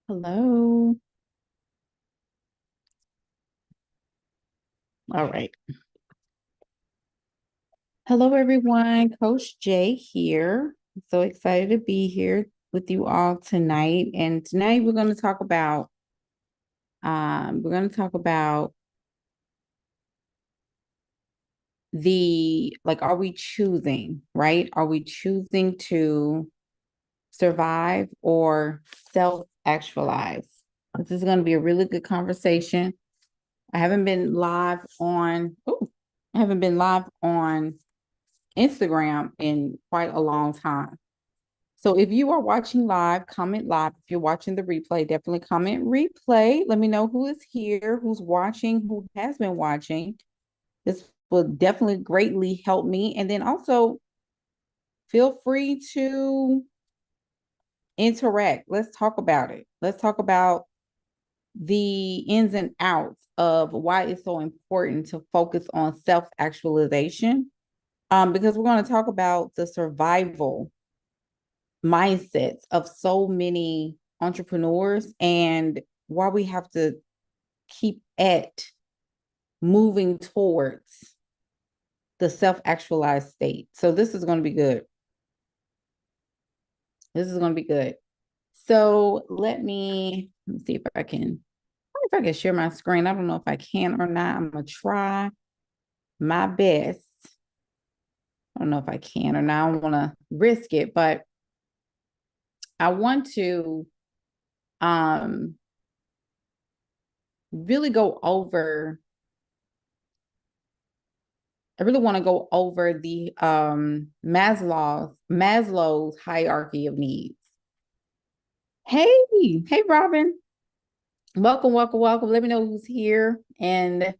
Hello. All right. Hello, everyone. Coach Jay here. I'm so excited to be here with you all tonight. And tonight we're going to talk about are we choosing, right? Are we choosing to survive or self-actualize? This is going to be a really good conversation. I haven't been live on, I haven't been live on Instagram in quite a long time. So if you are watching live, comment live. If you're watching the replay, definitely comment replay. Let me know who is here, who's watching, who has been watching. This will definitely greatly help me. And then also feel free to interact. Let's talk about it. Let's talk about the ins and outs of why it's so important to focus on self-actualization. Because we're going to talk about the survival mindsets of so many entrepreneurs and why we have to keep at moving towards the self-actualized state. So this is going to be good. This is going to be good. So let me see if I can share my screen. I don't know if I can or not. I'm going to try my best. I don't know if I can or not. I don't want to risk it, but I want to really go over I really want to go over the Maslow's hierarchy of needs. Hey, Robin. Welcome, welcome, welcome. Let me know who's here. And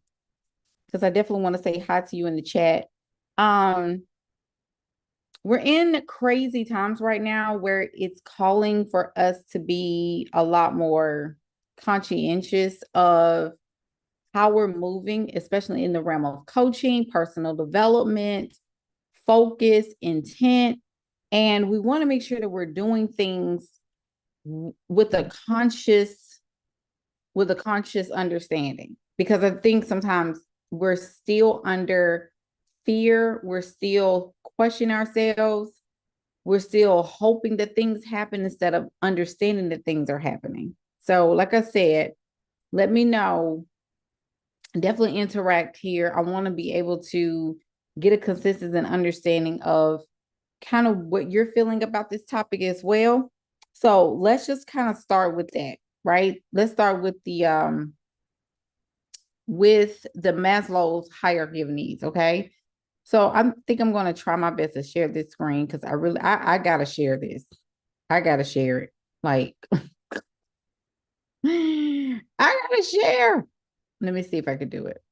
because I definitely want to say hi to you in the chat. Um, we're in crazy times right now where it's calling for us to be a lot more conscientious of how we're moving, especially in the realm of coaching, personal development, focus, intent. And we want to make sure that we're doing things with a conscious understanding. Because I think sometimes we're still under fear, we're still questioning ourselves, we're still hoping that things happen instead of understanding that things are happening. So, like I said, let me know. Definitely interact here. I want to be able to get a consensus and understanding of kind of what you're feeling about this topic as well. So let's just kind of start with that, right? Let's start with the Maslow's hierarchy of needs. Okay. So I think I'm going to try my best to share this screen because I gotta share this. I gotta share it. Like I gotta share. Let me see if I can do it.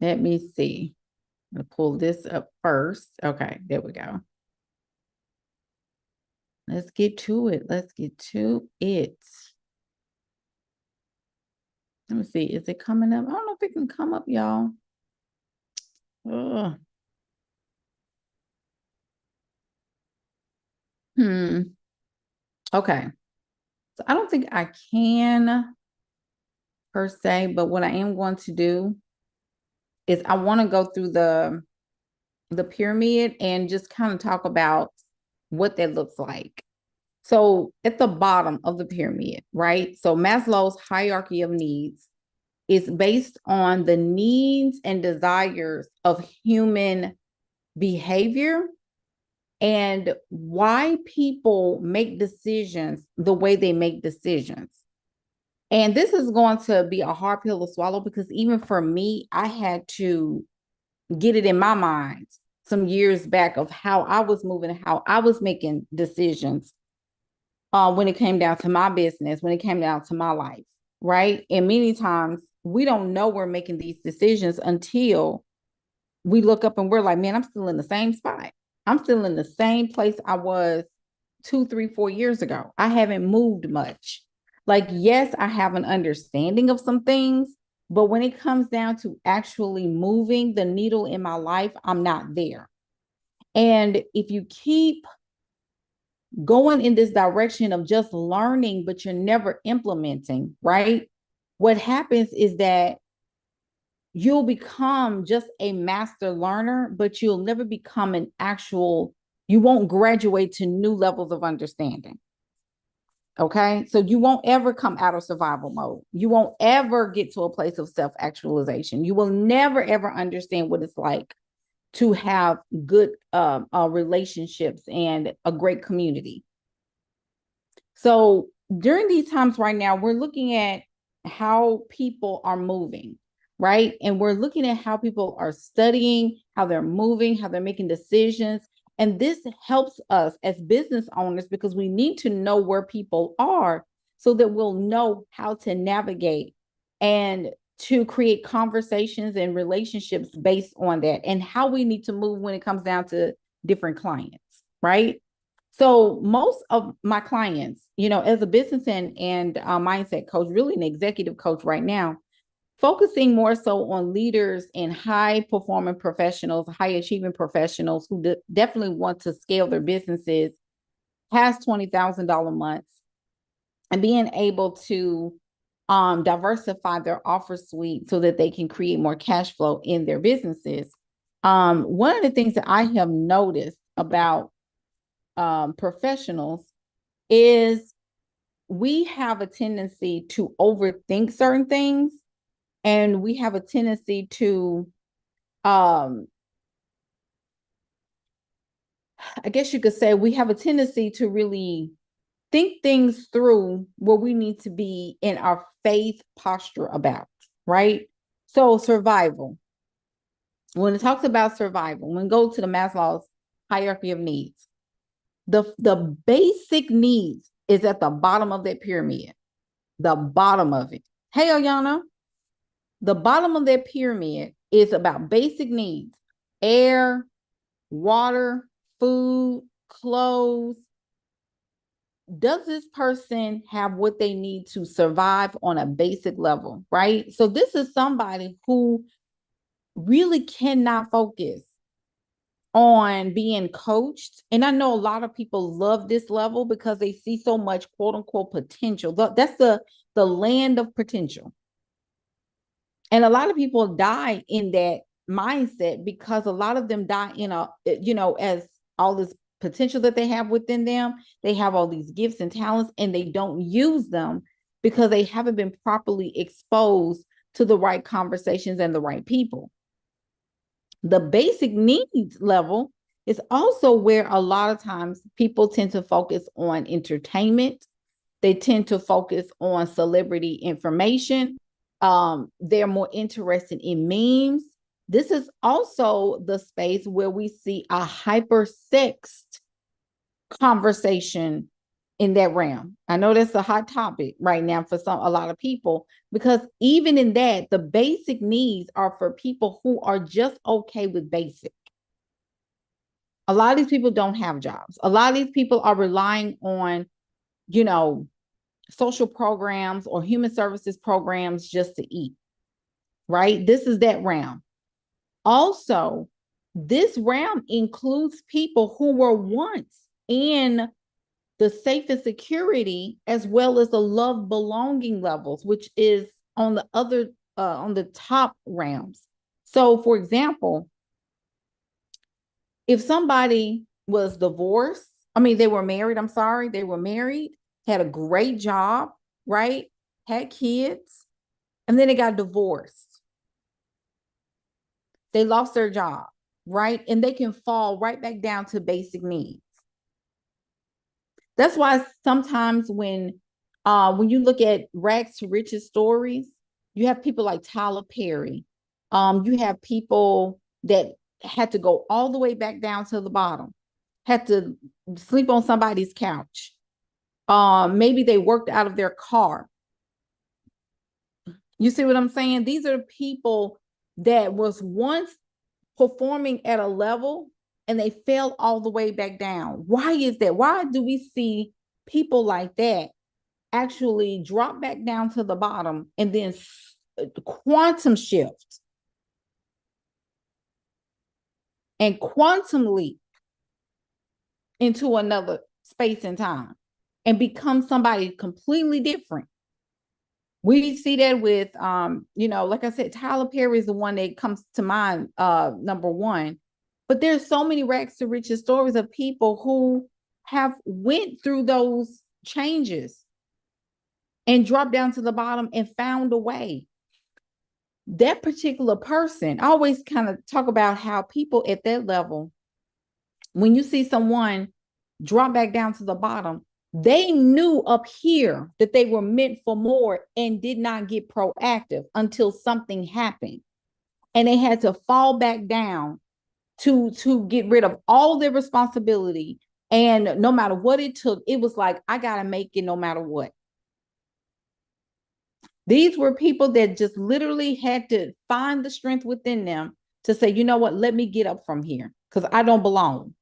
Let me see. I'm gonna pull this up first. Okay, there we go. Let's get to it. Let's get to it. Let me see. Is it coming up? I don't know if it can come up, y'all. Ugh. Okay. So I don't think I can per se, but what I am going to do is I want to go through the pyramid and just kind of talk about what that looks like. So at the bottom of the pyramid, right? So Maslow's hierarchy of needs is based on the needs and desires of human behavior and why people make decisions the way they make decisions. And this is going to be a hard pill to swallow because even for me, I had to get it in my mind some years back of how I was moving, how I was making decisions when it came down to my business, when it came down to my life, right? And many times we don't know we're making these decisions until we look up and we're like, man, I'm still in the same spot. I'm still in the same place I was 2, 3, 4 years ago. I haven't moved much. Like, yes, I have an understanding of some things, but when it comes down to actually moving the needle in my life, I'm not there. And if you keep going in this direction of just learning, but you're never implementing, right? What happens is that you'll become just a master learner, but you'll never become an actual, you won't graduate to new levels of understanding. Okay. So you won't ever come out of survival mode. You won't ever get to a place of self-actualization. You will never, ever understand what it's like to have good relationships and a great community. So during these times right now, we're looking at how people are moving, right? And we're looking at how people are studying, how they're moving, how they're making decisions. And this helps us as business owners because we need to know where people are so that we'll know how to navigate and to create conversations and relationships based on that and how we need to move when it comes down to different clients, right? So most of my clients, as a business and mindset coach, really an executive coach right now, focusing more so on leaders and high performing professionals, high achieving professionals who definitely want to scale their businesses past $20,000 months and being able to diversify their offer suite so that they can create more cash flow in their businesses. One of the things that I have noticed about professionals is we have a tendency to overthink certain things, and we have a tendency to I guess you could say we have a tendency to really think things through where we need to be in our faith posture about, right? So survival, when it talks about survival, when we go to the Maslow's hierarchy of needs, the basic needs is at the bottom of that pyramid, the bottom of it. Hey, Oyana, the bottom of that pyramid is about basic needs: air, water, food, clothes. Does this person have what they need to survive on a basic level, right? So this is somebody who really cannot focus on being coached. And I know a lot of people love this level because they see so much quote unquote potential. That's the land of potential. And a lot of people die in that mindset because a lot of them die in as all this potential that they have within them. They have all these gifts and talents and they don't use them because they haven't been properly exposed to the right conversations and the right people. The basic needs level is also where a lot of times people tend to focus on entertainment. They tend to focus on celebrity information. They're more interested in memes. This is also the space where we see a hyper-sexed conversation in that realm. I know that's a hot topic right now for a lot of people, because even in that, the basic needs are for people who are just okay with basic. A lot of these people don't have jobs. A lot of these people are relying on, social programs or human services programs just to eat, right? This is that realm. Also, this realm includes people who were once in the safe and security, as well as the love belonging levels, which is on the other, on the top realms. So for example, if somebody was divorced, they were married, they were married, had a great job, right? Had kids, and then they got divorced. They lost their job, right? And they can fall right back down to basic needs. That's why sometimes when you look at rags to riches stories, you have people like Tyler Perry. You have people that had to go all the way back down to the bottom, had to sleep on somebody's couch. Maybe they worked out of their car. You see what I'm saying? These are people that was once performing at a level and they fell all the way back down. Why is that? Why do we see people like that actually drop back down to the bottom and then quantum shift and quantum leap into another space and time and become somebody completely different. We see that with, like I said, Tyler Perry is the one that comes to mind, number one. But there's so many rags to riches stories of people who have went through those changes and dropped down to the bottom and found a way. That particular person, I always kind of talk about how people at that level, when you see someone drop back down to the bottom, they knew up here that they were meant for more and did not get proactive until something happened. And they had to fall back down to get rid of all their responsibility. And no matter what it took, it was like, I got to make it no matter what. These were people that just literally had to find the strength within them to say, you know what, let me get up from here because I don't belong.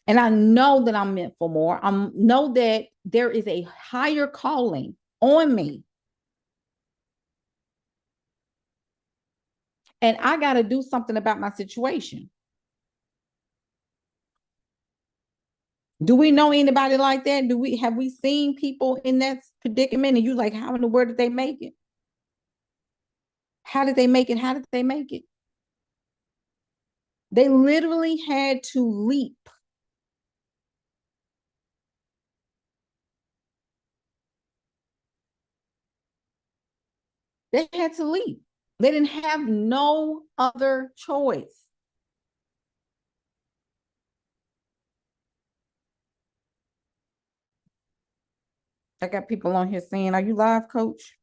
And I know that I'm meant for more. I know that there is a higher calling on me. And I got to do something about my situation. Do we know anybody like that? Have we seen people in that predicament? And you like, how in the world did they make it? How did they make it? How did they make it? They literally had to leap. They had to leave. They didn't have no other choice. I got people on here saying, are you live, coach?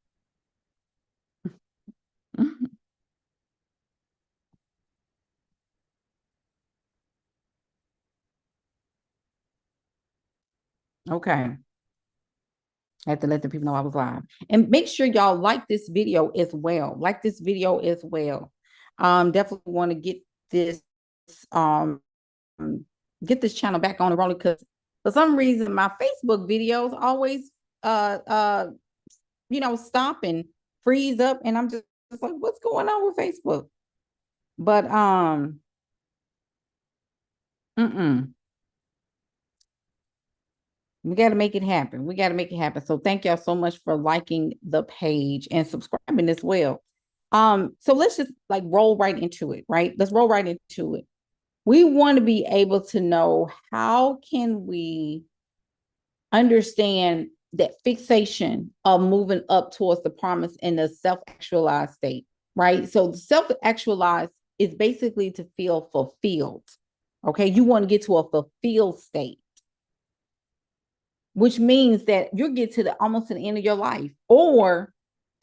Okay. I had to let the people know I was live. And make sure y'all like this video as well. Like this video as well. Definitely want to um get this channel back on the roller because for some reason my Facebook videos always stop and freeze up, and I'm just like, what's going on with Facebook? But we got to make it happen. We got to make it happen. So thank y'all so much for liking the page and subscribing as well. So let's just like roll right into it, right? Let's roll right into it. We want to be able to know, how can we understand that fixation of moving up towards the promise in the self-actualized state, right? So the self-actualized is basically to feel fulfilled. Okay, you want to get to a fulfilled state, which means that you get to almost the end of your life, or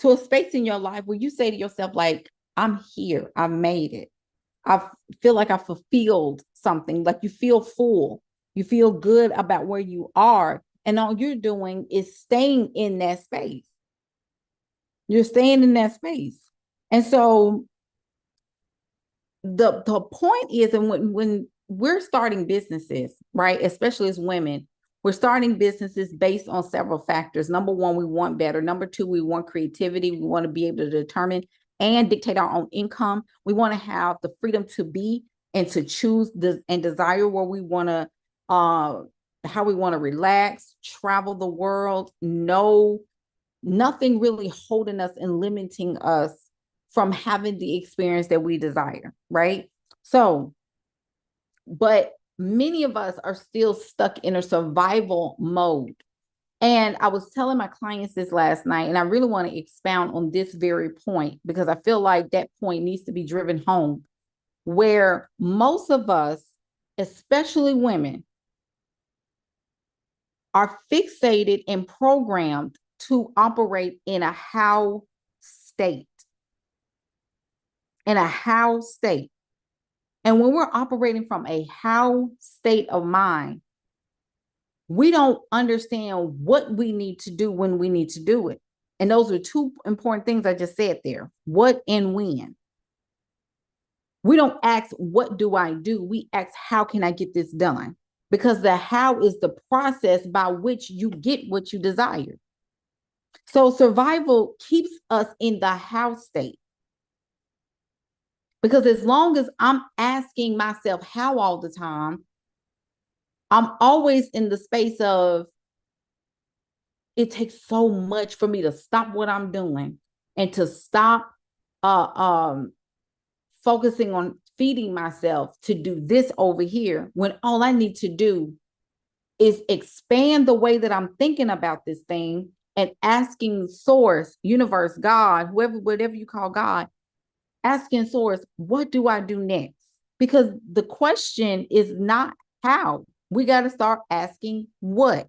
to a space in your life where you say to yourself, like, I'm here, I've made it. I feel like I fulfilled something, like you feel full, you feel good about where you are. And all you're doing is staying in that space. You're staying in that space. And so the point is, and when we're starting businesses, right, especially as women, we're starting businesses based on several factors. Number one, we want better. Number two, we want creativity. We want to be able to determine and dictate our own income. We want to have the freedom to be and to choose and desire where we want to, how we want to relax, travel the world. No, nothing really holding us and limiting us from having the experience that we desire, right? So, but many of us are still stuck in a survival mode. And I was telling my clients this last night, and I really want to expound on this very point because I feel like that point needs to be driven home, where most of us, especially women, are fixated and programmed to operate in a how state. In a how state. And when we're operating from a how state of mind, we don't understand what we need to do when we need to do it. And those are two important things I just said there. What and when. We don't ask, what do I do? We ask, how can I get this done? Because the how is the process by which you get what you desire. So survival keeps us in the how state. Because as long as I'm asking myself how all the time, I'm always in the space of, it takes so much for me to stop what I'm doing and to stop uh um focusing on feeding myself to do this over here, when all I need to do is expand the way that I'm thinking about this thing and asking source, universe, God, whoever, whatever you call God, asking source, what do I do next? Because the question is not how. We got to start asking what.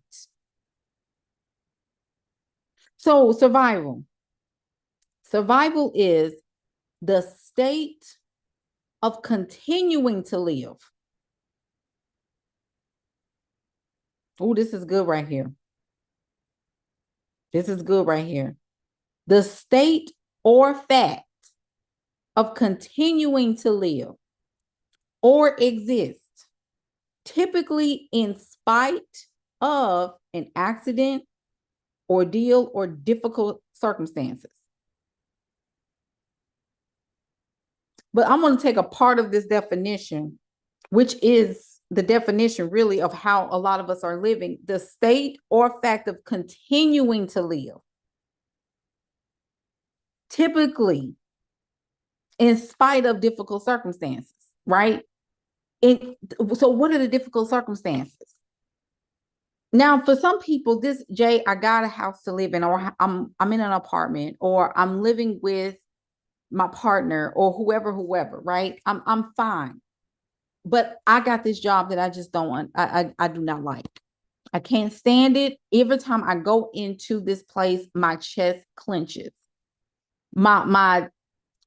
So survival is the state of continuing to live. Oh, this is good right here. This is good right here. The state or fact of continuing to live or exist, typically in spite of an accident, ordeal, or difficult circumstances. But I'm going to take a part of this definition, which is the definition really of how a lot of us are living, the state or fact of continuing to live. Typically, in spite of difficult circumstances, right? So what are the difficult circumstances? Now, for some people, this, Jay, I got a house to live in, or I'm in an apartment, or I'm living with my partner, or whoever, right? I'm fine. But I got this job that I just don't want. I do not like. I can't stand it. Every time I go into this place, my chest clenches. My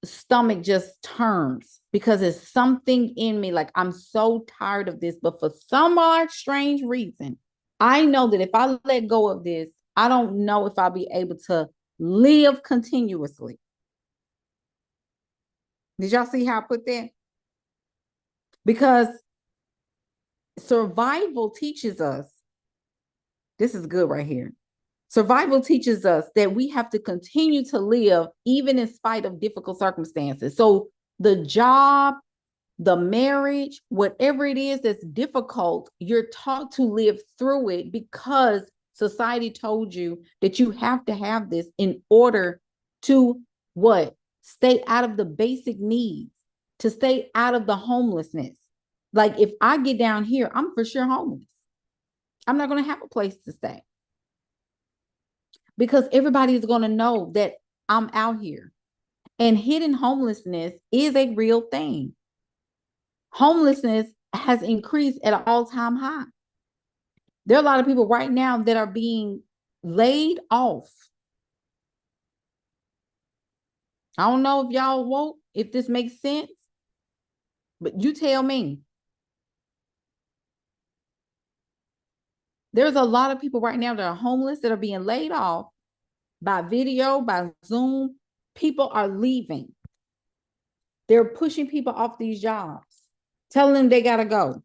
stomach just turns because it's something in me. Like, I'm so tired of this. But for some odd strange reason, I know that if I let go of this, I don't know if I'll be able to live continuously. Did y'all see how I put that? Because survival teaches us, this is good right here. Survival teaches us that we have to continue to live even in spite of difficult circumstances. So the job, the marriage, whatever it is that's difficult, you're taught to live through it because society told you that you have to have this in order to what? Stay out of the basic needs, to stay out of the homelessness. Like, if I get down here, I'm for sure homeless. I'm not going to have a place to stay because everybody is going to know that I'm out here. And hidden homelessness is a real thing. Homelessness has increased at an all-time high. There are a lot of people right now that are being laid off. I don't know if y'all woke, if this makes sense, but you tell me. There's a lot of people right now that are homeless that are being laid off by video, by Zoom. People are leaving. They're pushing people off these jobs, telling them they got to go.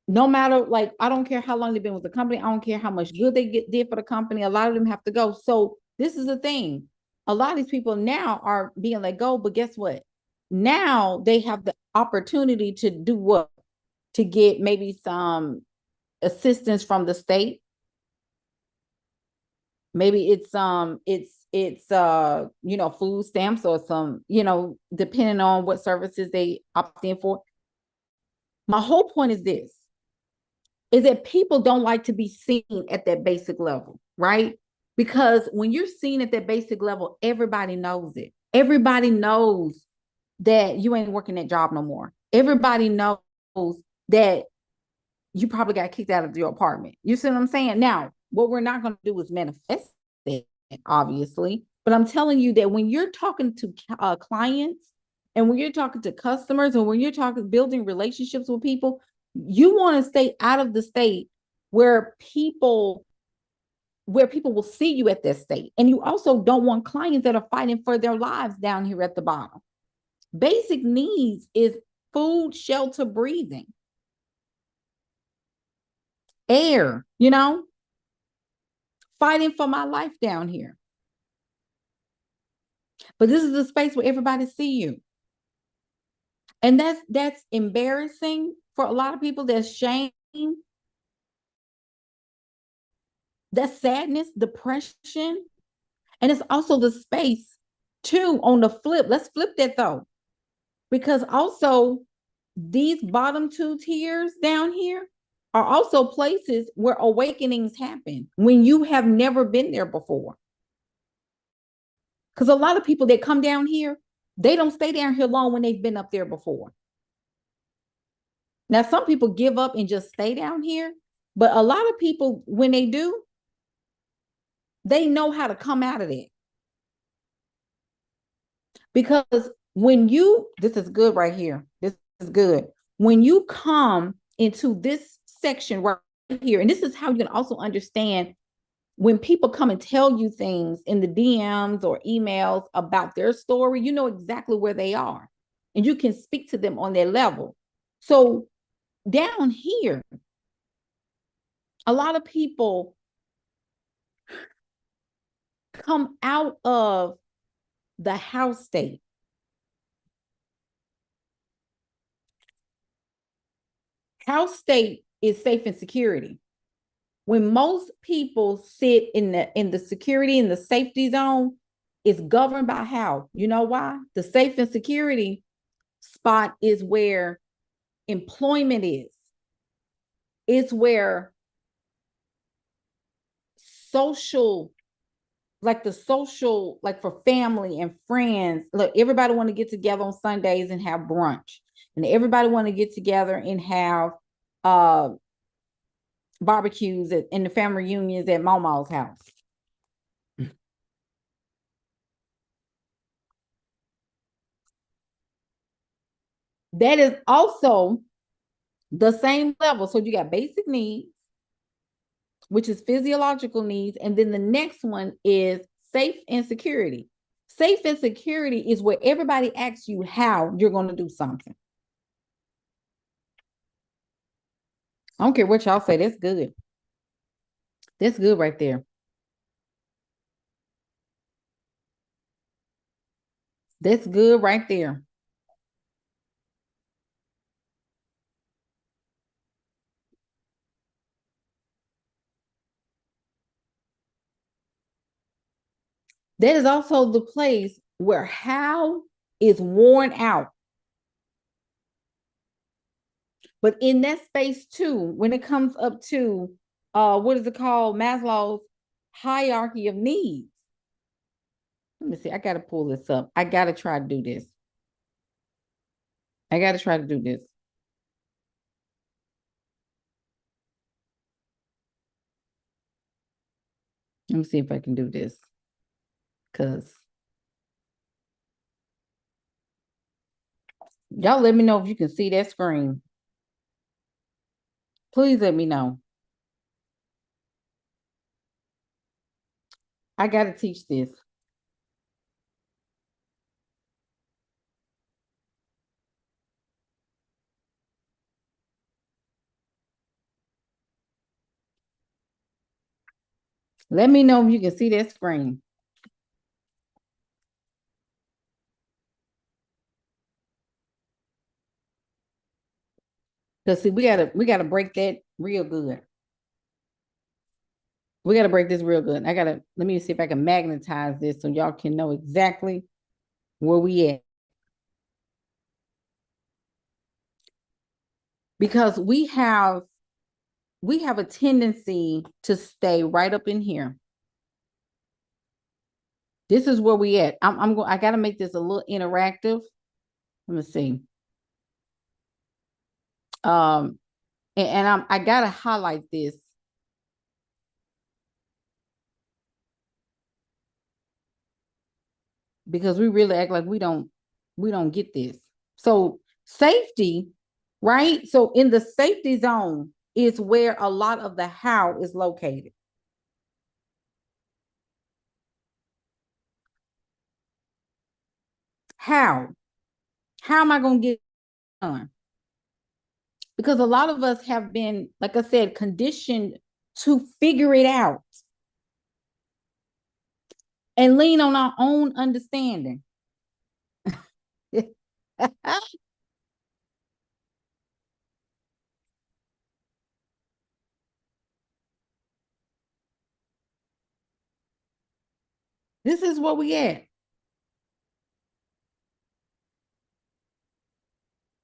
No matter, like, I don't care how long they've been with the company. I don't care how much good they did for the company. A lot of them have to go. So this is the thing. A lot of these people now are being let go, but guess what? Now they have the opportunity to do what? To get maybe some assistance from the state. Maybe it's food stamps or some, depending on what services they opt in for. My whole point is this, is that people don't like to be seen at that basic level, right? Because when you're seen at that basic level, everybody knows it. Everybody knows that you ain't working that job no more. Everybody knows that you probably got kicked out of your apartment. You see what I'm saying? Now, what we're not going to do is manifest it, obviously. But I'm telling you that when you're talking to clients and when you're talking to customers and when you're talking building relationships with people, you want to stay out of the state where people will see you at that state. And you also don't want clients that are fighting for their lives down here at the bottom. Basic needs is food, shelter, breathing, air, fighting for my life down here. But this is a space where everybody see you. And that's embarrassing for a lot of people, that's shame, that's sadness, depression, and it's also the space too on the flip. Let's flip that though, because also these bottom two tiers down here are also places where awakenings happen when you have never been there before. Because a lot of people that come down here, they don't stay down here long when they've been up there before. Now, some people give up and just stay down here, but a lot of people, when they do, they know how to come out of it. Because when you, this is good right here, this is good. When you come into this section right here, and this is how you can also understand when people come and tell you things in the DMs or emails about their story, you know exactly where they are and you can speak to them on their level. So down here, a lot of people come out of the house state. House state is safe and security. When most people sit in the security in the safety zone, it's governed by how. You know why? The safe and security spot is where employment is. It's where social, like the social, like for family and friends. Look, everybody want to get together on Sundays and have brunch, and everybody want to get together and have barbecues and the family reunions at Mama's house. That is also the same level. So you got basic needs, which is physiological needs, and then the next one is safe and security. Safe and security is where everybody asks you how you're going to do something. I don't care what y'all say. That's good. That's good right there. That's good right there. That is also the place where how is worn out. But in that space too, when it comes up to what is it called? Maslow's hierarchy of needs. Let me see. I got to pull this up. I got to try to do this. I got to try to do this. Let me see if I can do this. Because y'all let me know if you can see that screen. Please let me know. I got to teach this. Let me know if you can see that screen. Because see, we gotta break that real good. We gotta break this real good. Let me see if I can magnetize this so y'all can know exactly where we at. Because we have a tendency to stay right up in here. This is where we at. I gotta make this a little interactive. Let me see. And I gotta highlight this because we really act like we don't get this. So safety, right? So in the safety zone is where a lot of the how is located. How? How am I going to get done? Because a lot of us have been, like I said, conditioned to figure it out and lean on our own understanding. This is where we at.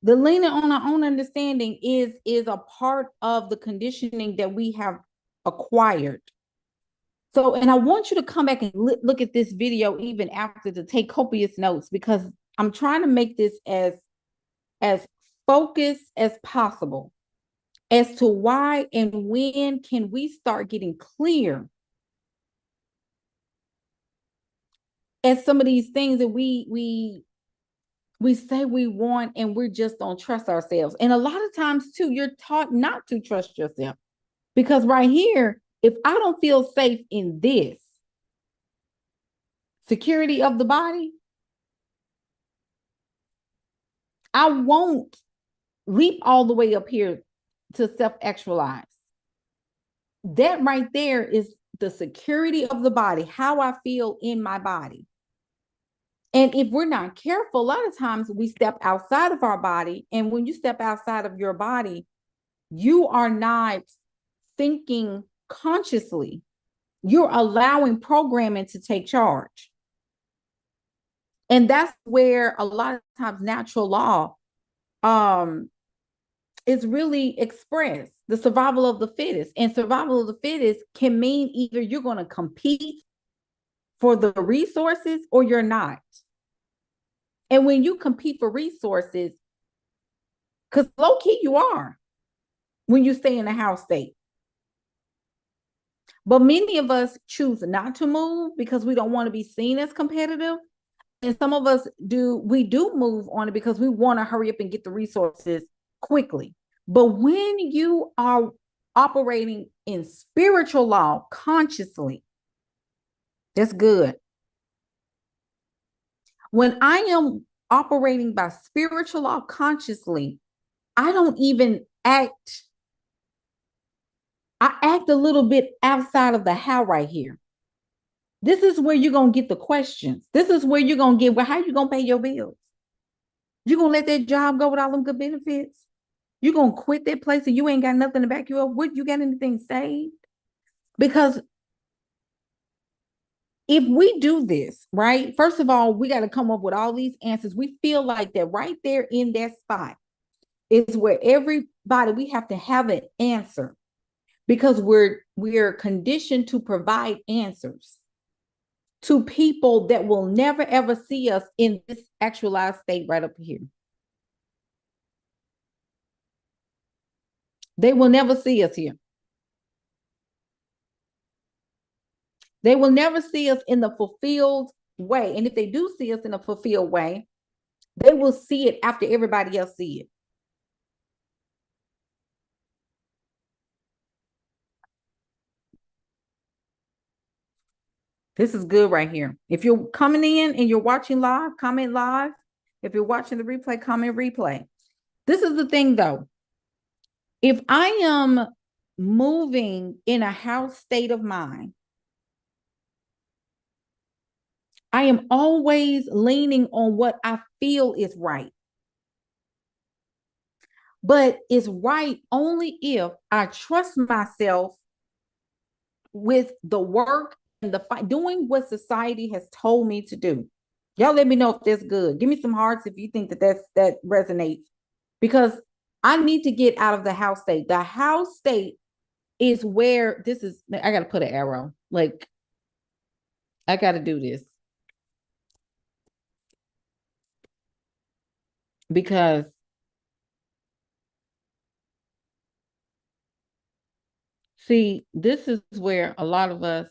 The leaning on our own understanding is a part of the conditioning that we have acquired. So, and I want you to come back and look at this video even after to take copious notes, because I'm trying to make this as focused as possible as to why and when can we start getting clear at some of these things that we say we want and we just don't trust ourselves. And a lot of times too, you're taught not to trust yourself, because right here, if I don't feel safe in this security of the body, I won't leap all the way up here to self-actualize. That right there is the security of the body, how I feel in my body. And if we're not careful, a lot of times we step outside of our body. And when you step outside of your body, you are not thinking consciously. You're allowing programming to take charge. And that's where a lot of times natural law is really expressed, the survival of the fittest. And survival of the fittest can mean either you're going to compete for the resources or you're not. And when you compete for resources, because low key you are when you stay in a house state. But many of us choose not to move because we don't want to be seen as competitive. And some of us we do move on it because we want to hurry up and get the resources quickly. But when you are operating in spiritual law consciously, that's good. When I am operating by spiritual law consciously, I don't even act. I act a little bit outside of the how right here. This is where you're going to get the questions. This is where you're going to get, well, how you going to pay your bills? You going to let that job go with all them good benefits? You going to quit that place and you ain't got nothing to back you up? Would you got anything saved? Because if we do this, right, first of all, we got to come up with all these answers. We feel like that right there in that spot is where everybody, we have to have an answer, because we're conditioned to provide answers to people that will never ever see us in this actualized state right up here. They will never see us here. They will never see us in the fulfilled way. And if they do see us in a fulfilled way, they will see it after everybody else see it. This is good right here. If you're coming in and you're watching live, comment live. If you're watching the replay, comment replay. This is the thing though. If I am moving in a house state of mind, I am always leaning on what I feel is right. But it's right only if I trust myself with the work and the fight, doing what society has told me to do. Y'all let me know if that's good. Give me some hearts if you think that resonates, because I need to get out of the house state. The house state is where this is. I got to put an arrow. Like, I got to do this because see, this is where a lot of us,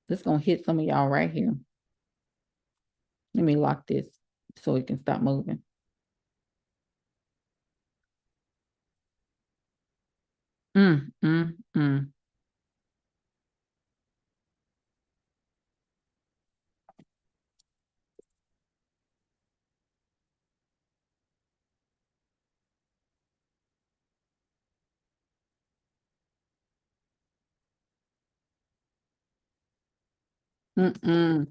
this is going to hit some of y'all right here. Let me lock this so it can stop moving. Mm, mm, mm. Mm-mm.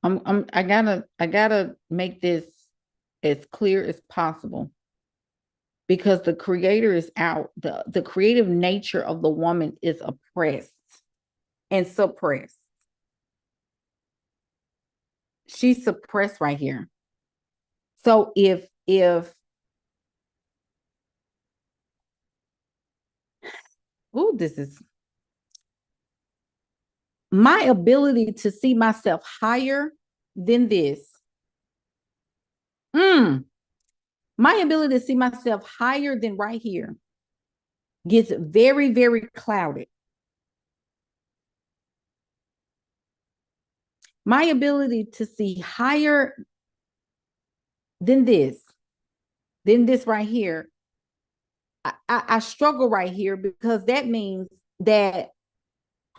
I gotta make this as clear as possible because the creator is out. The creative nature of the woman is oppressed and suppressed. She's suppressed right here. So if oh, this is my ability to see myself higher than this. My ability to see myself higher than right here gets very, very clouded. My ability to see higher than this right here, I struggle right here because that means that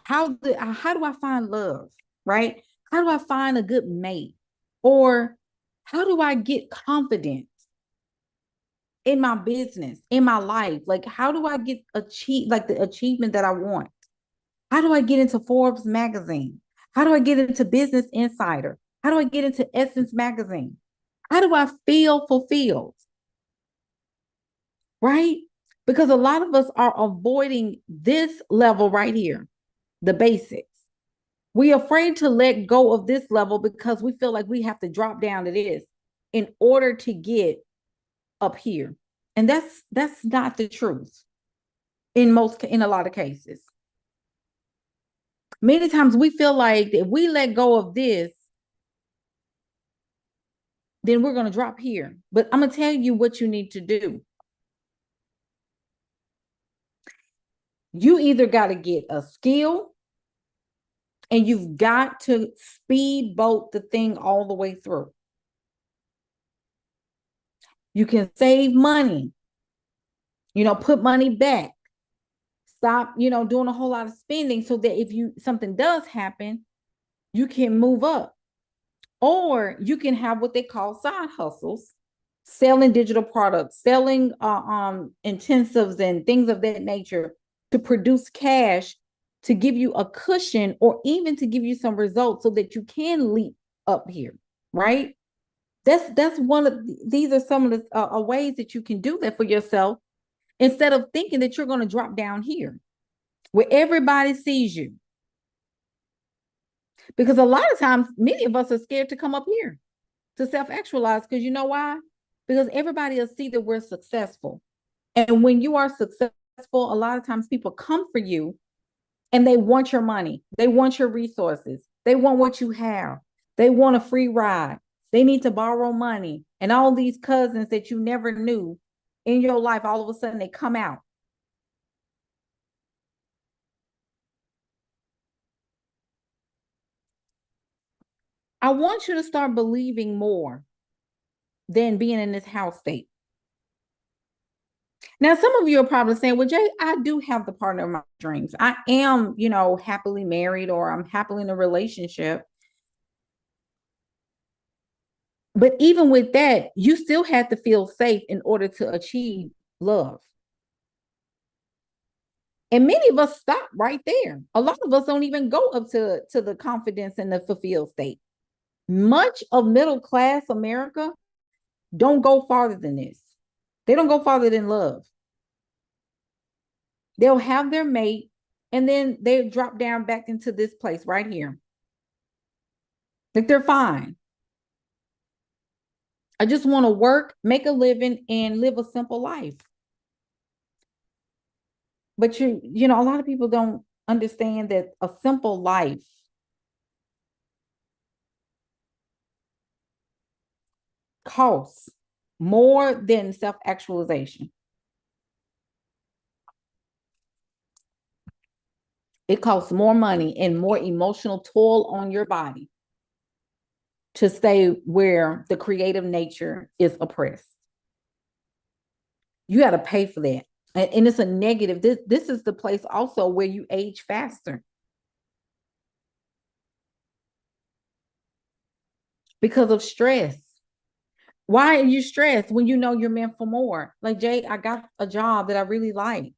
how do I find love, right? How do I find a good mate? Or how do I get confidence in my business, in my life? Like, how do I get the achievement that I want? How do I get into Forbes magazine? How do I get into Business Insider? How do I get into Essence magazine? How do I feel fulfilled? Right? Because a lot of us are avoiding this level right here, the basics. We're afraid to let go of this level because we feel like we have to drop down to this in order to get up here. And that's not the truth in a lot of cases. Many times we feel like if we let go of this, then we're going to drop here. But I'm going to tell you what you need to do. You either got to get a skill and you've got to speedboat the thing all the way through. You can save money, put money back, stop, doing a whole lot of spending so that if something does happen, you can move up. Or you can have what they call side hustles, selling digital products, selling intensives and things of that nature to produce cash to give you a cushion or even to give you some results so that you can leap up here, right? That's one of these are some of the ways that you can do that for yourself instead of thinking that you're going to drop down here where everybody sees you. Because a lot of times, many of us are scared to come up here to self-actualize because you know why? Because everybody will see that we're successful. And when you are successful, a lot of times people come for you and they want your money. They want your resources. They want what you have. They want a free ride. They need to borrow money. And all these cousins that you never knew in your life, all of a sudden they come out. I want you to start believing more than being in this house state. Now, some of you are probably saying, well, Jay, I do have the partner of my dreams. I am, happily married or I'm happily in a relationship. But even with that, you still have to feel safe in order to achieve love. And many of us stop right there. A lot of us don't even go up to the confidence and the fulfilled state. Much of middle class America don't go farther than this. They don't go farther than love. They'll have their mate and then they drop down back into this place right here. Like they're fine. I just want to work, make a living, and live a simple life. But a lot of people don't understand that a simple life costs more than self-actualization. It costs more money and more emotional toll on your body to stay where the creative nature is oppressed. You got to pay for that. And it's a negative. This is the place also where you age faster. Because of stress. Why are you stressed when you know you're meant for more? Like, Jay, I got a job that I really like.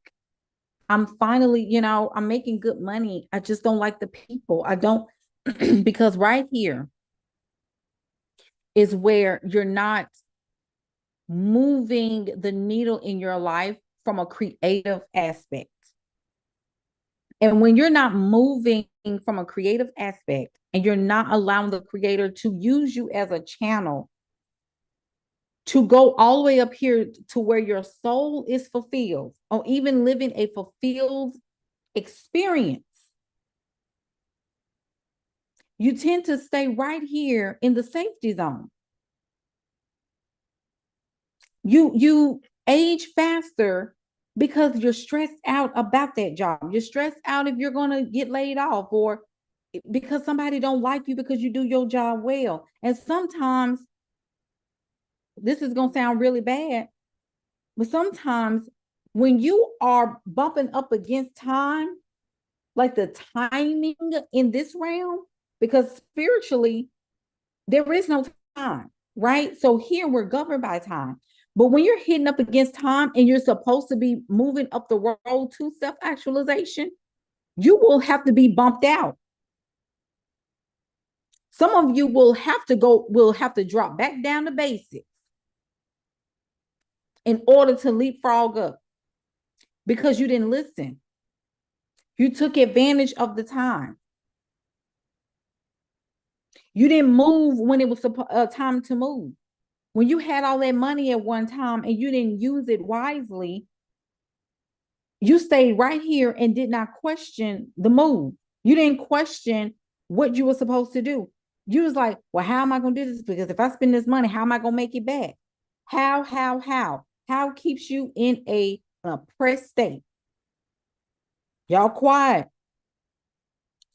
I'm finally, I'm making good money. I just don't like the people. I don't, because right here is where you're not moving the needle in your life from a creative aspect. And when you're not moving from a creative aspect and you're not allowing the creator to use you as a channel to go all the way up here to where your soul is fulfilled, or even living a fulfilled experience, you tend to stay right here in the safety zone. You age faster because you're stressed out about that job. You're stressed out if you're going to get laid off, or because somebody don't like you because you do your job well. And sometimes, this is going to sound really bad, but sometimes when you are bumping up against time, like the timing in this realm, because spiritually there is no time, right? So here we're governed by time. But when you're hitting up against time and you're supposed to be moving up the road to self-actualization, you will have to be bumped out. Some of you will have to drop back down to basics in order to leapfrog up, because you didn't listen. You took advantage of the time. You didn't move when it was time to move. When you had all that money at one time and you didn't use it wisely, you stayed right here and did not question the move. You didn't question what you were supposed to do. You was like, well, how am I going to do this? Because if I spend this money, how am I going to make it back? How? How keeps you in a oppressed state? Y'all quiet.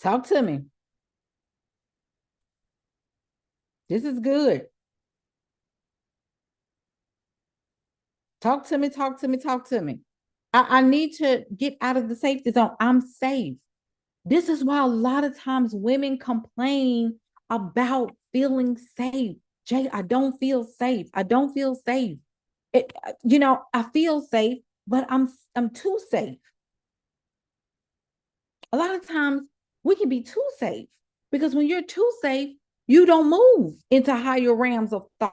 Talk to me. This is good. Talk to me, talk to me, talk to me. I need to get out of the safety zone. I'm safe. This is why a lot of times women complain about feeling safe. Jay, I don't feel safe. I don't feel safe. I feel safe, but I'm too safe. A lot of times we can be too safe, because when you're too safe, you don't move into higher realms of thought.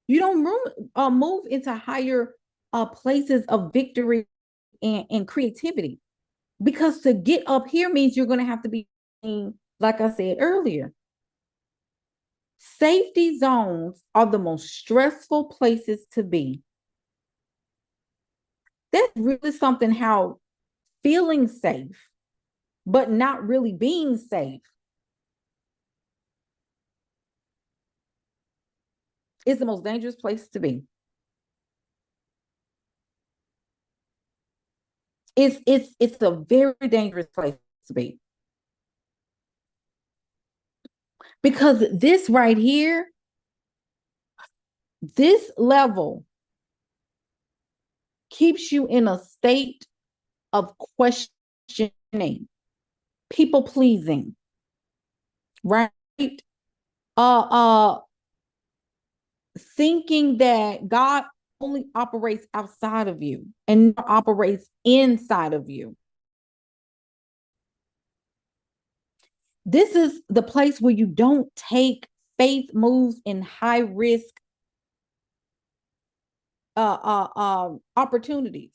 You don't move into higher places of victory and creativity. Because to get up here means you're going to have to be, like I said earlier, safety zones are the most stressful places to be. That's really something, how feeling safe, but not really being safe, is the most dangerous place to be. It's a very dangerous place to be. Because this right here, this level keeps you in a state of questioning, people pleasing, right? Thinking that God only operates outside of you and operates inside of you. This is the place where you don't take faith moves in high risk opportunities.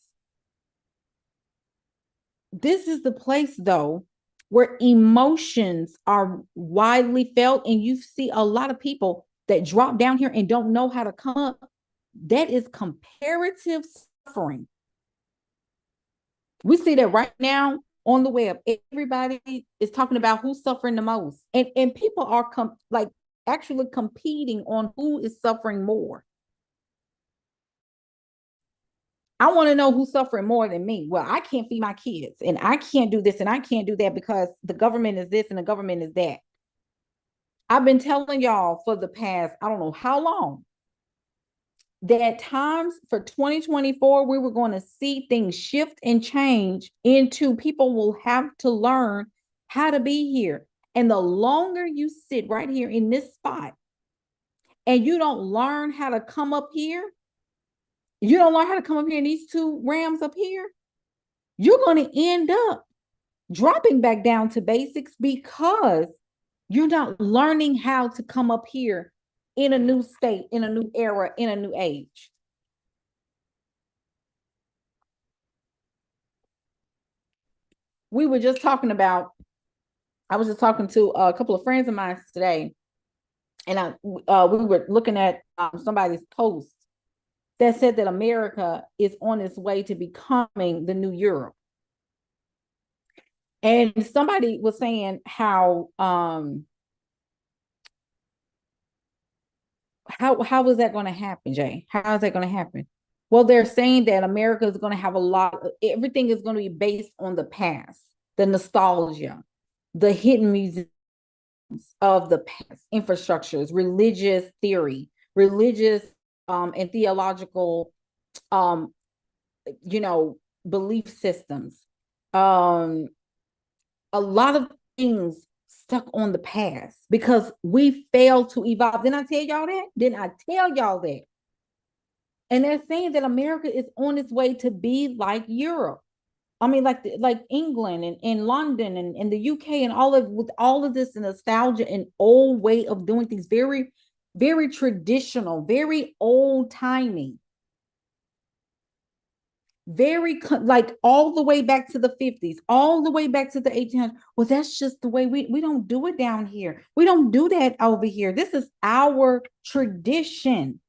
This is the place, though, where emotions are widely felt, and you see a lot of people that drop down here and don't know how to come up. That is comparative suffering. We see that right now on the web. Everybody is talking about who's suffering the most, and people are actually competing on who is suffering more. I want to know who's suffering more than me. Well, I can't feed my kids, and I can't do this, and I can't do that because the government is this and the government is that. I've been telling y'all for the past, I don't know how long, that times for 2024, we were going to see things shift and change into people will have to learn how to be here. And the longer you sit right here in this spot and you don't learn how to come up here, you don't learn how to come up here in these two realms up here, you're going to end up dropping back down to basics, because you're not learning how to come up here in a new state, in a new era, in a new age. we were just talking about, I was just talking to a couple of friends of mine today, and we were looking at somebody's post that said that America is on its way to becoming the new Europe. And somebody was saying how is that going to happen, Jay? How is that going to happen? Well, they're saying that America is going to have a lot, everything is going to be based on the past, the nostalgia, the hidden museums of the past, infrastructures, religious theory, religious and theological um, you know, belief systems. Um, a lot of things stuck on the past because we failed to evolve. Didn't I tell y'all that? Didn't I tell y'all that? And they're saying that America is on its way to be like Europe. I mean, like England and London and the UK and all of with all of this nostalgia and old way of doing things, very, very traditional, very old timey, very like all the way back to the 50s, all the way back to the 1800s. Well, that's just the way we don't do it down here. We don't do that over here. This is our tradition.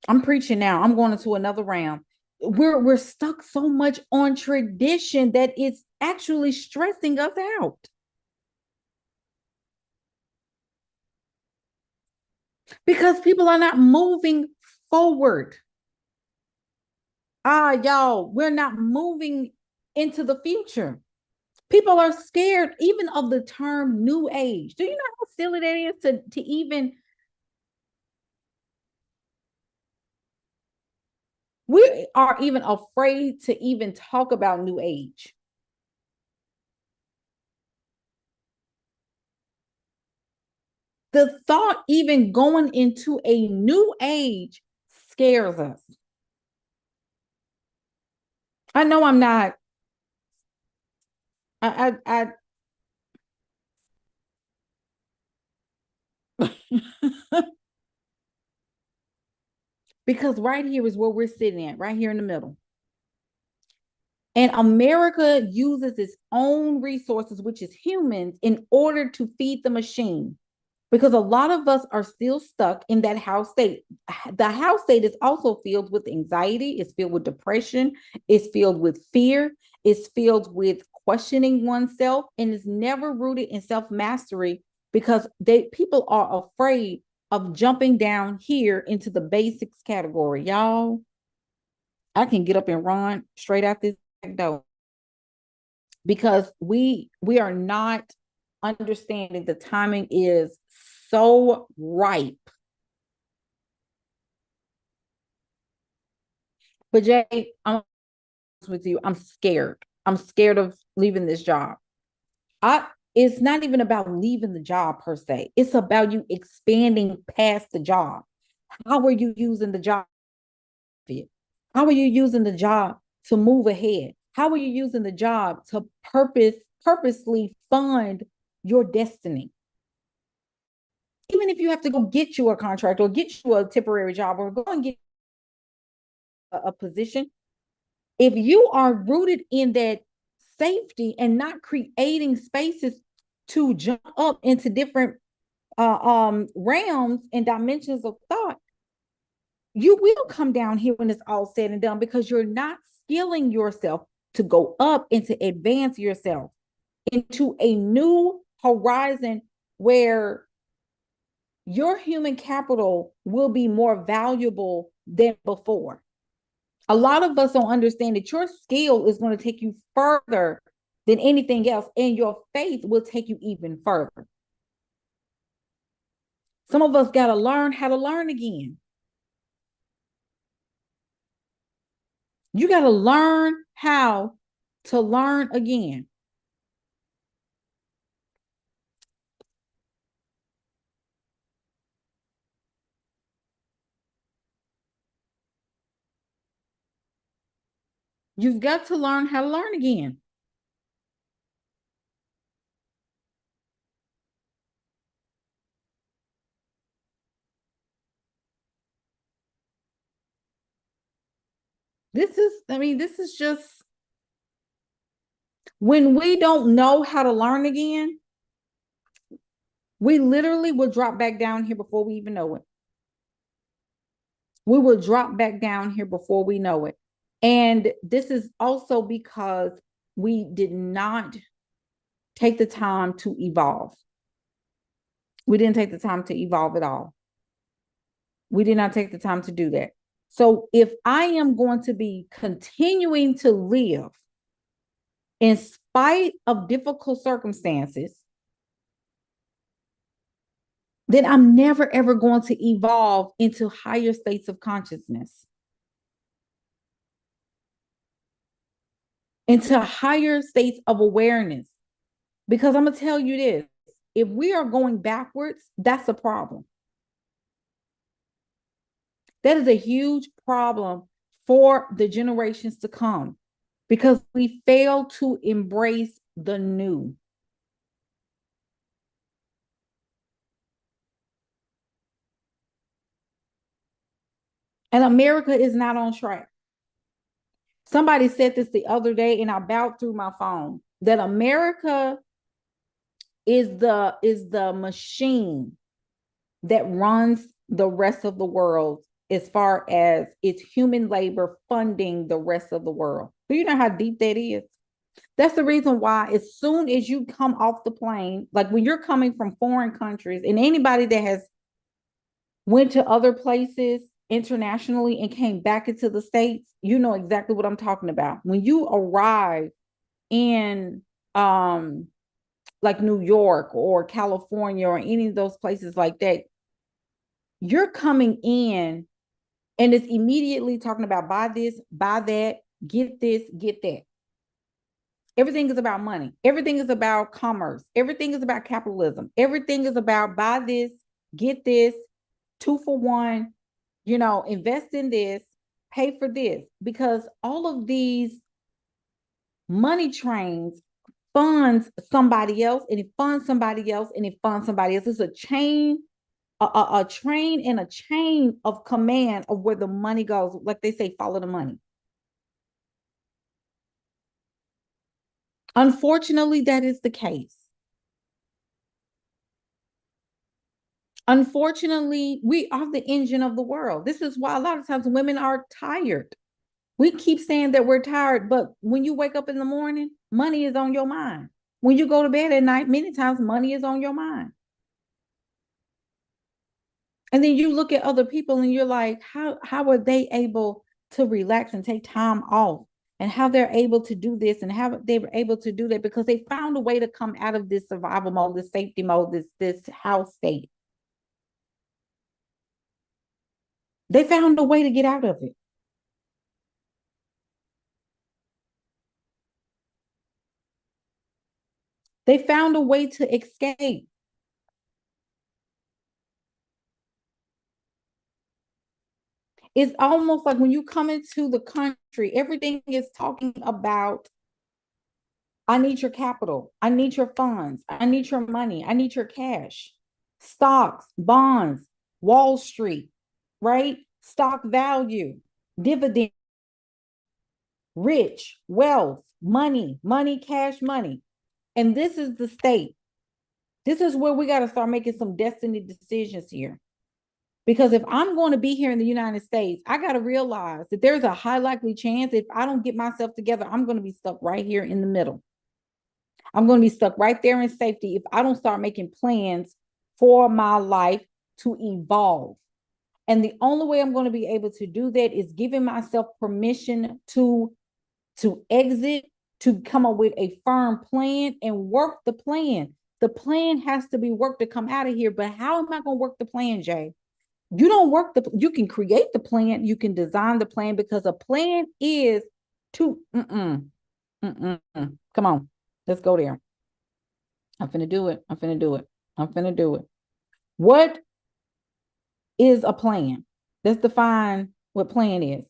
I'm preaching now. I'm going into another round. We're stuck so much on tradition that it's actually stressing us out because people are not moving forward. Y'all, we're not moving into the future. People are scared even of the term new age. Do you know how silly that is to even, we are even afraid to even talk about new age. The thought even going into a new age scares us. I know I'm not, I because right here is where we're sitting at, right here in the middle. And America uses its own resources, which is humans, in order to feed the machine. Because a lot of us are still stuck in that house state. The house state is also filled with anxiety, it's filled with depression, it's filled with fear, it's filled with questioning oneself, and it's never rooted in self-mastery because people are afraid of jumping down here into the basics category. Y'all, I can get up and run straight out this door because we are not understanding the timing is so ripe. But Jay, I'm with you. I'm scared. I'm scared of leaving this job. I It's not even about leaving the job per se. It's about you expanding past the job. How are you using the job? How are you using the job to move ahead? How are you using the job to purposely fund your destiny? Even if you have to go get you a contract or get you a temporary job or go and get a position, if you are rooted in that safety and not creating spaces to jump up into different realms and dimensions of thought, you will come down here when it's all said and done because you're not skilling yourself to go up and to advance yourself into a new horizon where your human capital will be more valuable than before. A lot of us don't understand that your skill is going to take you further than anything else, and your faith will take you even further. Some of us got to learn how to learn again. You got to learn how to learn again. You've got to learn how to learn again. This is just When we don't know how to learn again, we literally will drop back down here before we even know it. We will drop back down here before we know it. And this is also because we did not take the time to evolve. We didn't take the time to evolve at all. We did not take the time to do that. So if I am going to be continuing to live in spite of difficult circumstances, then I'm never ever going to evolve into higher states of consciousness, into higher states of awareness. Because I'm going to tell you this, if we are going backwards, that's a problem. That is a huge problem for the generations to come because we fail to embrace the new. And America is not on track. Somebody said this the other day, and I bowed through my phone, that America is the machine that runs the rest of the world as far as its human labor funding the rest of the world. Do you know how deep that is? That's the reason why as soon as you come off the plane, like when you're coming from foreign countries, and anybody that has went to other places internationally and came back into the States, you know exactly what I'm talking about. When you arrive in like New York or California or any of those places like that, you're coming in and it's immediately talking about buy this, buy that, get this, get that. Everything is about money. Everything is about commerce. Everything is about capitalism. Everything is about buy this, get this, 2 for 1, invest in this, pay for this, because all of these money trains funds somebody else, and it funds somebody else, and it funds somebody else. It's a chain, a train and a chain of command of where the money goes. Like they say, follow the money. Unfortunately, that is the case. Unfortunately, we are the engine of the world. This is why a lot of times women are tired. We keep saying that we're tired, but when you wake up in the morning, money is on your mind. When you go to bed at night, many times money is on your mind. And then you look at other people and you're like, how are they able to relax and take time off? And how they're able to do this and how they were able to do that because they found a way to come out of this survival mode, this safety mode, this house state. They found a way to get out of it. They found a way to escape. It's almost like when you come into the country, everything is talking about, I need your capital. I need your funds. I need your money. I need your cash. Stocks, bonds, Wall Street, right? Stock value, dividend, rich, wealth, money, cash, money. And this is the state. This is where we got to start making some destiny decisions here. Because if I'm going to be here in the United States, I got to realize that there's a high likely chance if I don't get myself together, I'm going to be stuck right here in the middle. I'm going to be stuck right there in safety if I don't start making plans for my life to evolve. And the only way I'm going to be able to do that is giving myself permission to exit, to come up with a firm plan and work the plan. The plan has to be worked to come out of here. But how am I going to work the plan, Jay? You can create the plan, you can design the plan, because a plan is to, come on, let's go there. I'm finna do it. I'm finna do it. I'm finna do it. What is a plan? Let's define what plan is.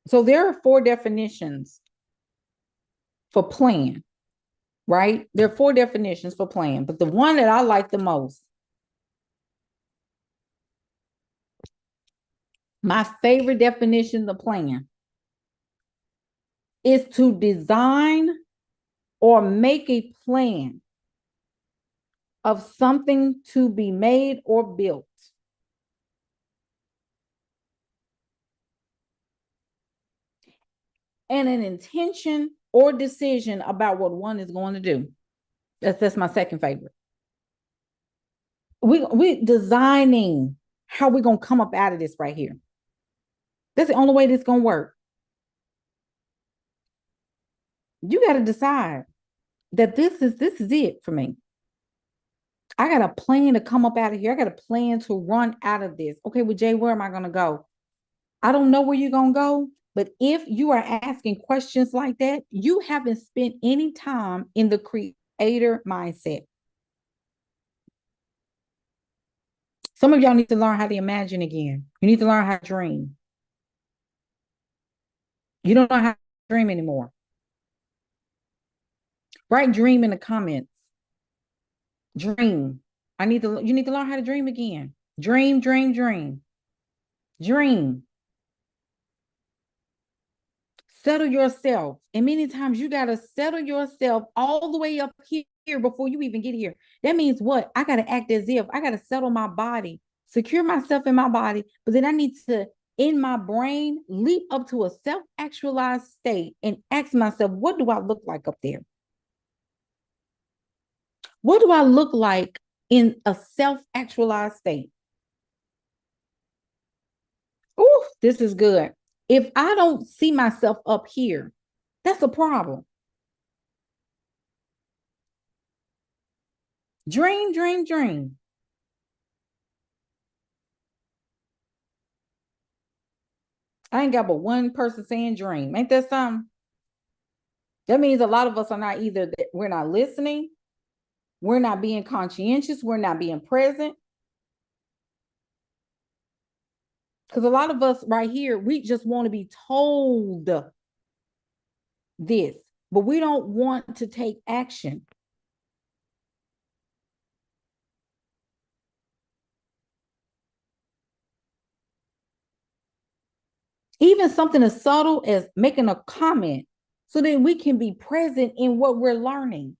So there are 4 definitions for plan, right? There are 4 definitions for plan, but the one that I like the most My favorite definition of plan is to design or make a plan of something to be made or built. And an intention or decision about what one is going to do. That's my second favorite. We designing how we're gonna come up out of this right here. That's the only way this gonna work. You got to decide that this is it for me. I got a plan to come up out of here. I got a plan to run out of this. Okay, well, Jay, where am I gonna go? I don't know where you're gonna go, but if you are asking questions like that, you haven't spent any time in the creator mindset. Some of y'all need to learn how to imagine again. You need to learn how to dream. You don't know how to dream anymore. Write dream in the comments. Dream. You need to learn how to dream again. Dream, dream, dream. Dream. Settle yourself. And many times you got to settle yourself all the way up here before you even get here. That means what? I got to act as if I got to settle my body, secure myself in my body, but then I need to, in my brain, leap up to a self-actualized state and ask myself, what do I look like up there? What do I look like in a self-actualized state? Oh, this is good. If I don't see myself up here, that's a problem. Dream, dream, dream. I ain't got but one person saying dream. Ain't that something? That means a lot of us are not either, we're not listening, we're not being conscientious, we're not being present. Because a lot of us right here, we just want to be told this, but we don't want to take action. Even something as subtle as making a comment so that we can be present in what we're learning.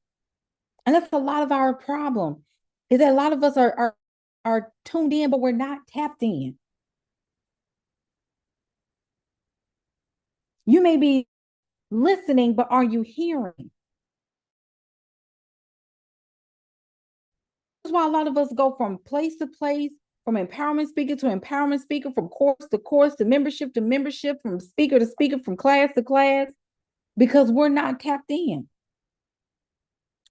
And that's a lot of our problem, is that a lot of us are tuned in, but we're not tapped in. You may be listening, but are you hearing? That's why a lot of us go from place to place, from empowerment speaker to empowerment speaker, from course to membership, from speaker to speaker, from class to class, because we're not tapped in.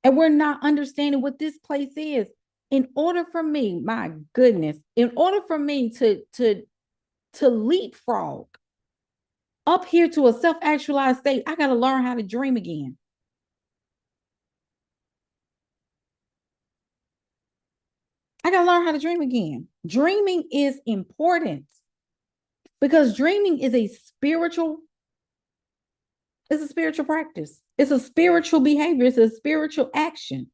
And we're not understanding what this place is. In order for me, my goodness, in order for me to leapfrog up here to a self-actualized state, I got to learn how to dream again. I got to learn how to dream again. Dreaming is important because dreaming is a spiritual, it's a spiritual practice. It's a spiritual behavior. It's a spiritual action.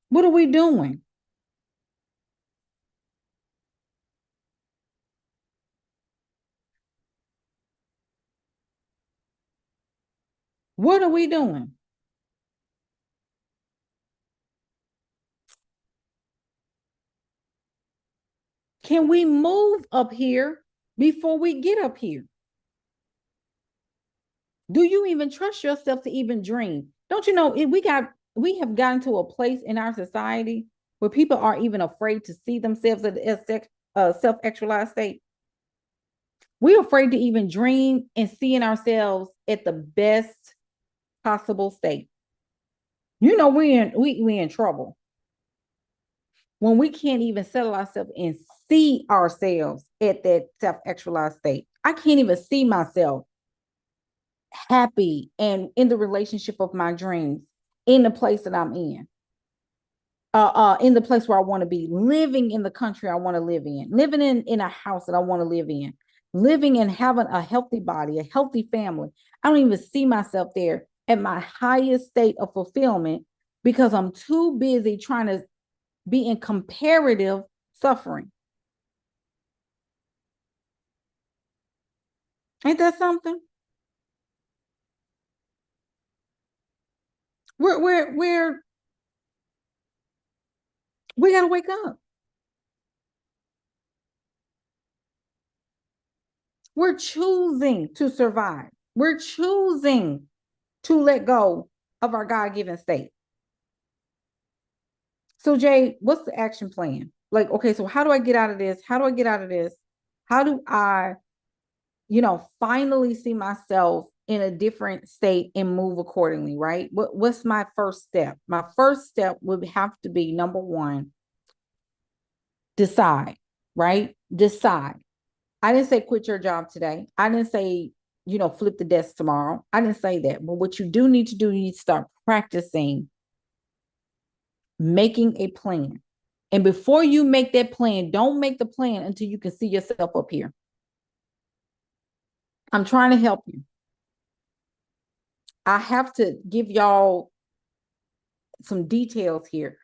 What are we doing? What are we doing? Can we move up here before we get up here? Do you even trust yourself to even dream? Don't you know we have gotten to a place in our society where people are even afraid to see themselves as self-actualized state. We're afraid to even dream and seeing ourselves at the best possible state. You know, we in trouble when we can't even settle ourselves and see ourselves at that self-actualized state. I can't even see myself happy and in the relationship of my dreams, in the place that I'm in the place where I want to be, living in the country I want to live in, living in a house that I want to live in, living and having a healthy body, a healthy family. I don't even see myself there at my highest state of fulfillment because I'm too busy trying to be in comparative suffering. Ain't that something? We're we gotta wake up. We're choosing to survive. We're choosing to let go of our God-given state. So, Jay, what's the action plan? Like, okay, so how do I get out of this? How do I get out of this? How do I, finally see myself in a different state and move accordingly, right? What's my first step? My first step would have to be number one, decide, right? Decide. I didn't say quit your job today. I didn't say, flip the desk tomorrow. I didn't say that. But what you do need to do, you need to start practicing making a plan. And before you make that plan, don't make the plan until you can see yourself up here. I'm trying to help you. I have to give y'all some details here.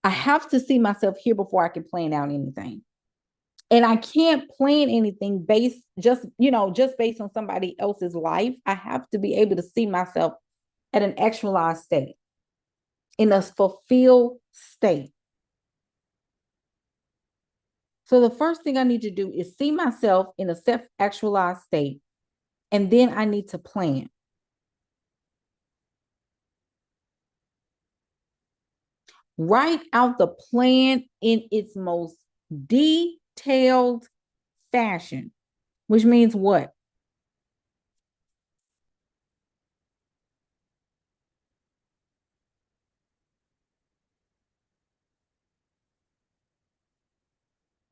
I have to see myself here before I can plan out anything. And I can't plan anything based just based on somebody else's life. I have to be able to see myself at an actualized state, in a fulfilled state. So the first thing I need to do is see myself in a self-actualized state, and then I need to plan. Write out the plan in its most detailed fashion, which means what?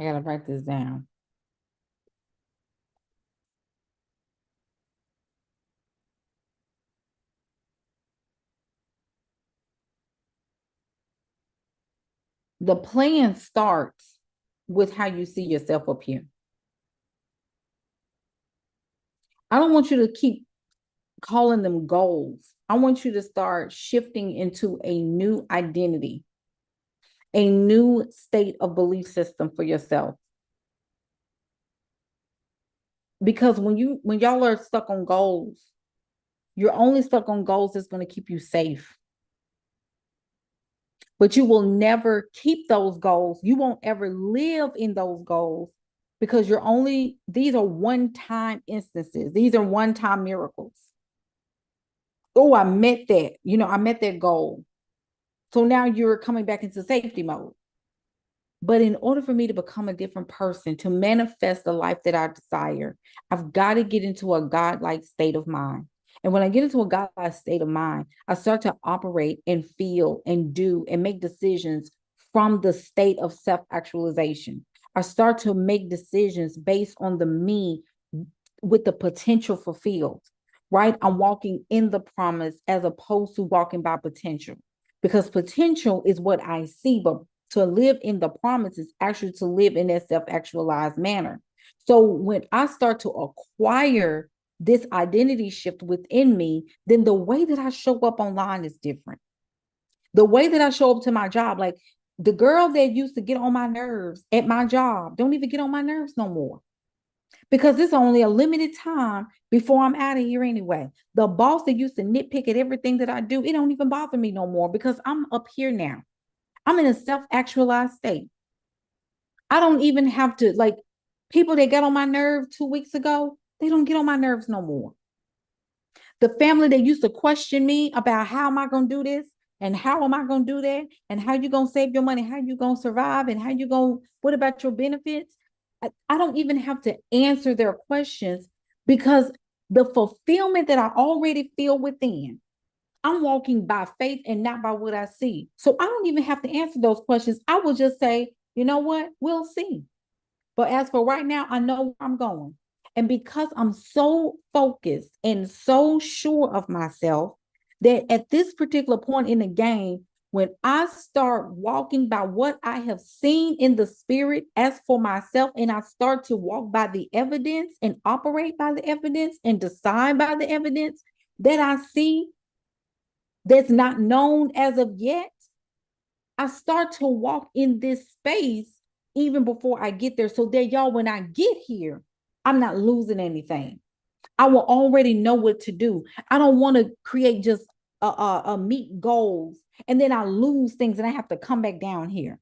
I gotta write this down. The plan starts with how you see yourself up here. I don't want you to keep calling them goals. I want you to start shifting into a new identity, a new state of belief system for yourself. Because when y'all are stuck on goals, you're only stuck on goals that's going to keep you safe. But you will never keep those goals. You won't ever live in those goals because these are one-time instances. These are one-time miracles. Oh, I met that. I met that goal. So now you're coming back into safety mode. But in order for me to become a different person, to manifest the life that I desire, I've got to get into a godlike state of mind. And when I get into a godlike state of mind, I start to operate and feel and do and make decisions from the state of self-actualization. I start to make decisions based on the me with the potential fulfilled, right? I'm walking in the promise as opposed to walking by potential, because potential is what I see, but to live in the promise is actually to live in that self-actualized manner. So when I start to acquire this identity shift within me, then the way that I show up online is different. The way that I show up to my job, like the girl that used to get on my nerves at my job, don't even get on my nerves no more, because it's only a limited time before I'm out of here anyway. The boss that used to nitpick at everything that I do, it don't even bother me no more because I'm up here now. I'm in a self-actualized state. I don't even have to, like, people that got on my nerve 2 weeks ago, they don't get on my nerves no more. The family that used to question me about how am I going to do this and how am I going to do that and how you going to save your money, how you going to survive, and how you going, what about your benefits? I don't even have to answer their questions because the fulfillment that I already feel within, I'm walking by faith and not by what I see. So I don't even have to answer those questions. I will just say, you know what? We'll see. But as for right now, I know where I'm going. And because I'm so focused and so sure of myself, that at this particular point in the game, when I start walking by what I have seen in the spirit as for myself, and I start to walk by the evidence and operate by the evidence and decide by the evidence that I see, that's not known as of yet, I start to walk in this space even before I get there. So that y'all, when I get here, I'm not losing anything. I will already know what to do. I don't want to create just meet goals and then I lose things and I have to come back down here.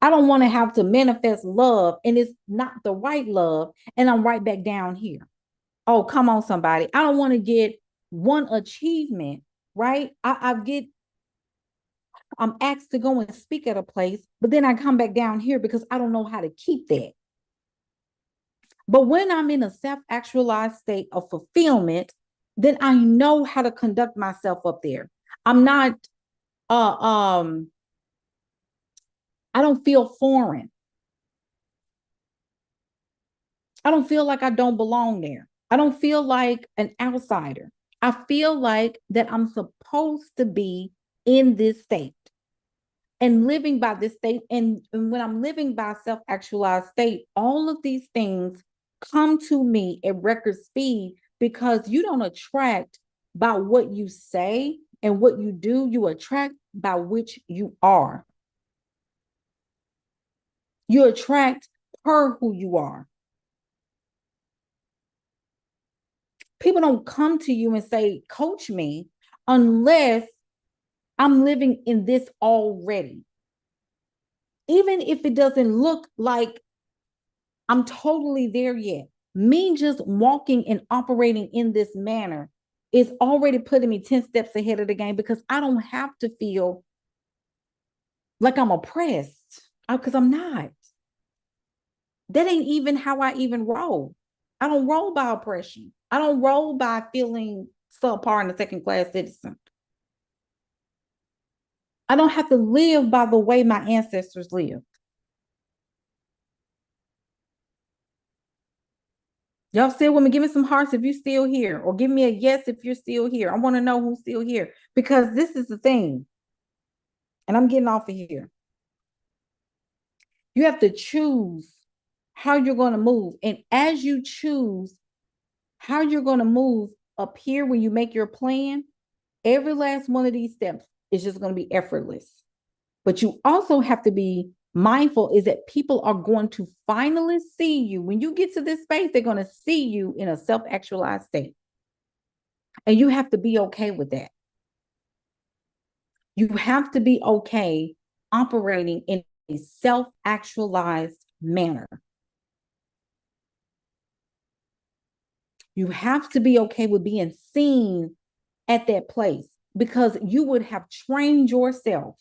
I don't want to have to manifest love and it's not the right love and I'm right back down here. Oh, come on, somebody. I don't want to get one achievement, right? I'm asked to go and speak at a place, but then I come back down here because I don't know how to keep that. But when I'm in a self-actualized state of fulfillment, then I know how to conduct myself up there. I'm not I don't feel foreign. I don't feel like I don't belong there. I don't feel like an outsider. I feel like that I'm supposed to be in this state and living by this state. And when I'm living by a self-actualized state, all of these things come to me at record speed because you don't attract by what you say and what you do, you attract by which you are. You attract per who you are. People don't come to you and say, coach me, unless I'm living in this already. Even if it doesn't look like I'm totally there yet, me just walking and operating in this manner is already putting me 10 steps ahead of the game because I don't have to feel like I'm oppressed because I'm not. That ain't even how I even roll. I don't roll by oppression. I don't roll by feeling subpar and a second class citizen. I don't have to live by the way my ancestors lived. Y'all still with me? Give me some hearts if you're still here, or give me a yes if you're still here. I want to know who's still here because this is the thing. And I'm getting off of here. You have to choose how you're going to move. And as you choose how you're going to move up here when you make your plan, every last one of these steps is just going to be effortless. But you also have to be mindful is that people are going to finally see you. When you get to this space, they're going to see you in a self-actualized state. And you have to be okay with that. You have to be okay operating in a self-actualized manner. You have to be okay with being seen at that place because you would have trained yourself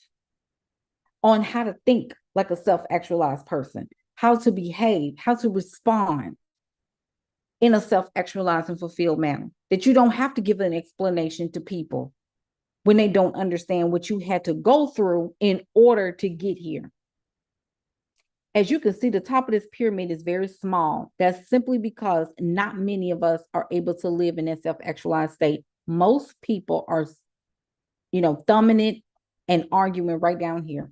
on how to think like a self-actualized person, how to behave, how to respond in a self-actualized and fulfilled manner, that you don't have to give an explanation to people when they don't understand what you had to go through in order to get here. As you can see, the top of this pyramid is very small. That's simply because not many of us are able to live in that self-actualized state. Most people are, thumbing it and arguing right down here.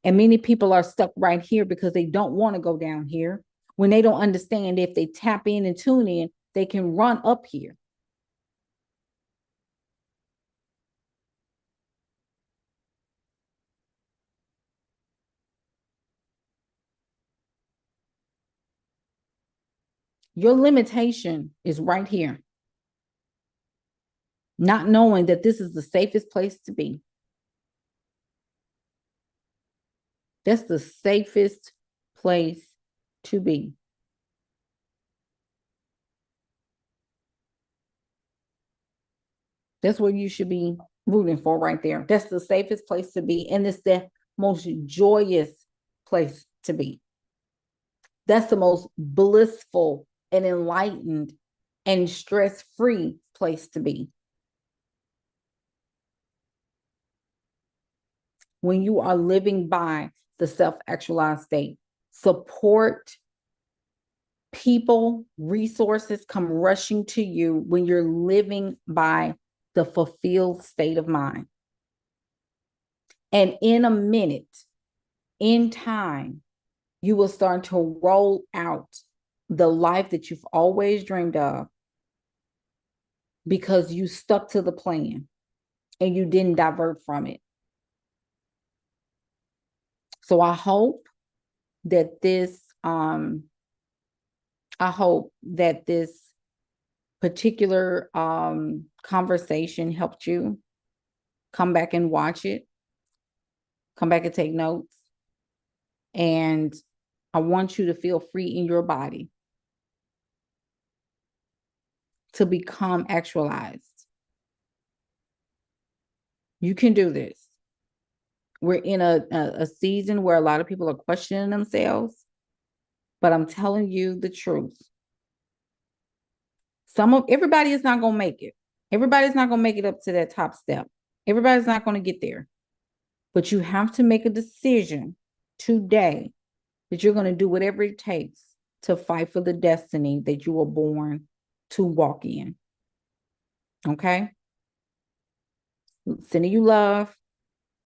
And many people are stuck right here because they don't want to go down here when they don't understand if they tap in and tune in, they can run up here. Your limitation is right here. Not knowing that this is the safest place to be. That's the safest place to be. That's what you should be rooting for right there. That's the safest place to be. And it's the most joyous place to be. That's the most blissful and enlightened and stress-free place to be. When you are living by the self-actualized state, support people, resources come rushing to you when you're living by the fulfilled state of mind. And in a minute, in time, you will start to roll out the life that you've always dreamed of because you stuck to the plan and you didn't divert from it. So that this, um, I hope that this particular conversation helped you. Come back and watch it. Come back and take notes. And I want you to feel free in your body to become actualized. You can do this. We're in a season where a lot of people are questioning themselves, but I'm telling you the truth. Everybody is not going to make it. Everybody's not going to make it up to that top step. Everybody's not going to get there. But you have to make a decision today that you're going to do whatever it takes to fight for the destiny that you were born to walk in. Okay? Sending you love.